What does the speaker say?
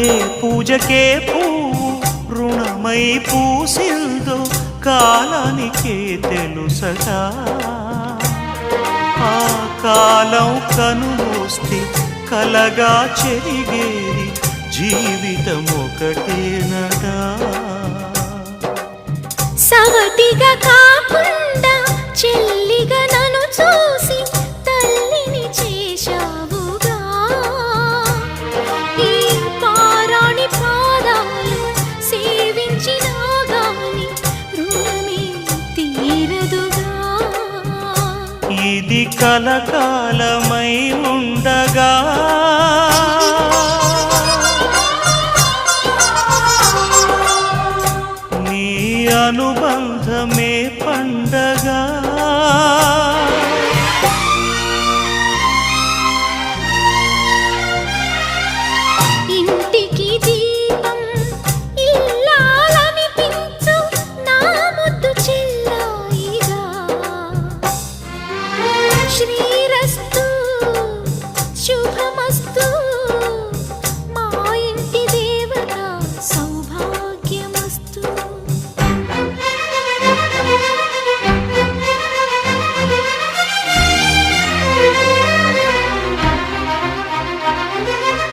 ఏ పూజకే పువ్వు రుణమై పూసిందో కాలానికే తెలుసగా ఆ కాలం కనుమూస్తే కలగా చెరిగేది జీవితం ఒకటేనగా సవతిగా కాకుండా చెల్లిగా నన్ను చూసి తల్లిని చేశావుగా ఈ పారాణి పాదాలు సేవించినా గాని రుణమే తీరదుగా ఇది కలకాలమై ఉండగా